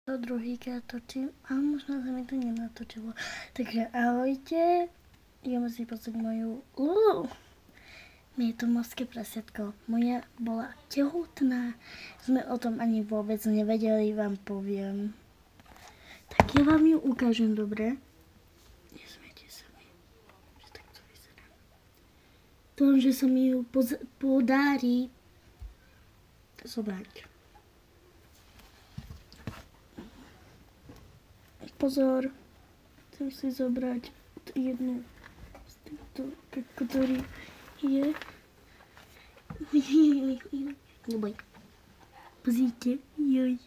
To druhýkrát točím a možno sa mi to nenatočilo. Takže ahojte, ideme si pozrieť moju Lulu. Je to morské prasiatko. Moja bola tehotná. Sme o tom ani vôbec nevedeli, vám poviem. Tak ja vám ju ukážem, dobre? Nesmiete sa mi, že takto vyzerá. To, že sa mi ju podarí zobrať. Pozor, chcem si zobrať jednu z týchto, ktorý je. Neboj. Pozrite, joj.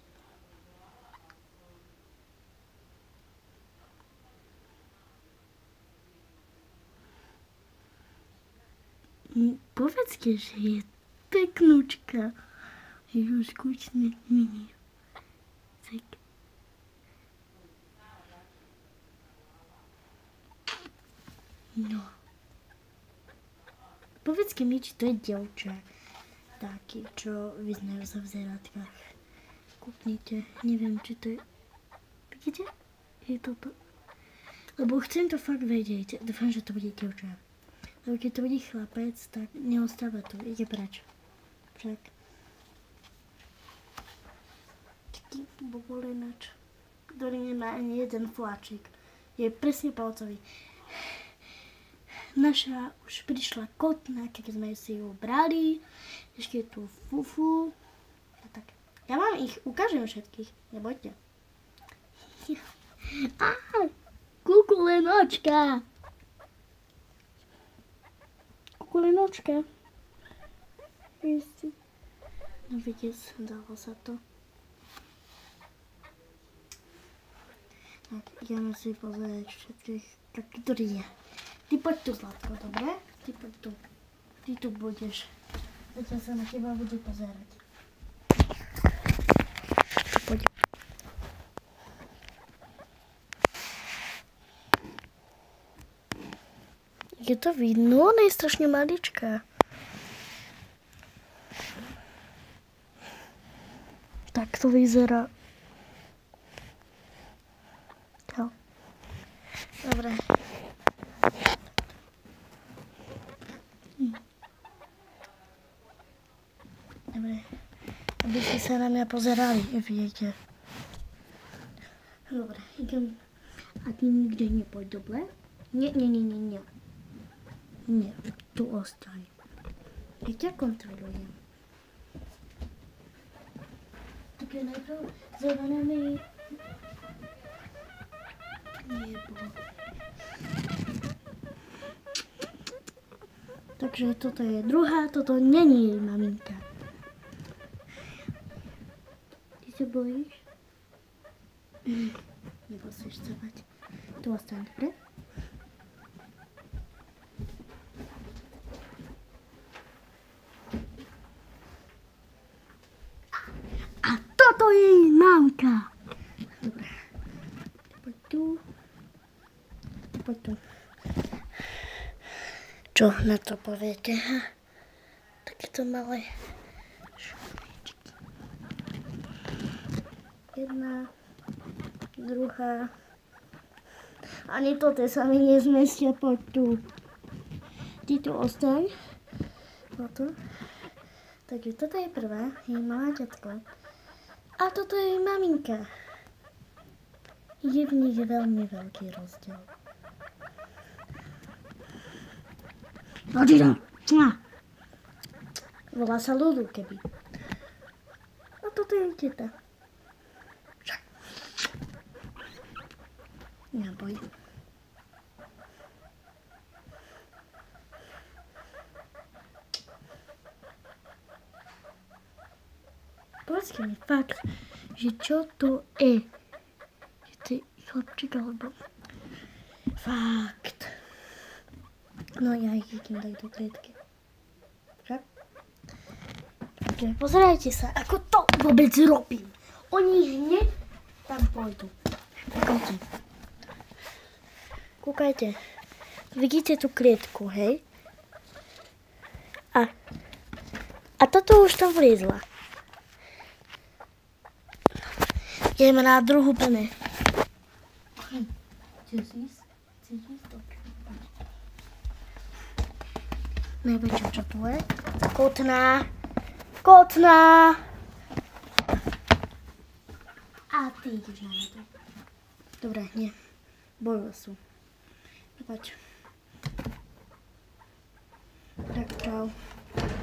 Povedzte, že je peknúčka. Je už skučné mini. Tak. No. Povedzte mi, či to je dievča. Taký, čo vyznajú sa v zerátkach. Kúpnite. Neviem, či to je... Vidíte? Je toto. Lebo chcem to fakt vedieť. Dúfam, že to bude dievča. Lebo keď to bude chlapec, tak neostáva tu. Ide preč. Však. Taký bobolenač, ktorý nemá ani jeden fláčik. Je presne palcový. Naša už prišla kotna, keď sme si ju brali. Ešte je tu Fufu. A tak. Ja vám ich ukážem všetkých. Nebojte. Kukulenočka. Kukulenočka. No vidíte, dalo sa to. Tak, ideme si pozrieť všetkých, tak ktorý je. Ty poď tu, Zlatko, dobre? Ty poď tu. Ty tu budeš. Zatiaľ sa na teba bude pozerať. Poď. Je to vidno? Ona je strašne maličká. Tak to vyzerá. Čau. Dobre. Dobre, aby ste sa na mňa pozerali, viete. Dobre, idem. A ty nikde nepoď, dobre? Nie. Nie, tu ostaň. Ja ťa kontrolujem. Takže najprv zelený nebo. Takže toto je druhá, toto není maminka. Ty sa bojíš? Nemusíš sa bať. Tu ostaň, dobre? A toto je jej mamka. Dobre. Poď tu. Poď tu. Čo na to poviete? Takéto malé šumičky. Jedna, druhá. Ani toto sa mi nezmestia, poď tu. Ty tu ostaň. Toto. Takže toto je prvá, jej malá ťatko. A toto je jej maminka. Je v nich veľmi veľký rozdiel. Odída. Volá sa Lulu, keby. A toto je teta. Neboj. Povedzte mi fakt, že čo to je. Že to je chlapček alebo... Fakt. No ja ich idem dať do klietky. Však? Takže pozerajte sa, ako to vôbec robím. Oni hneď tam pôjdu. Kúkajte. Kúkajte. Vidíte tú klietku, hej? A toto už tam vliezla. Ideme na druhú pene. Chceš ísť? Najväčšia, čo tu je? Kotná. A ty ideš na to. Dobre, nie. Bojové sú. Prepač. Tak, čau.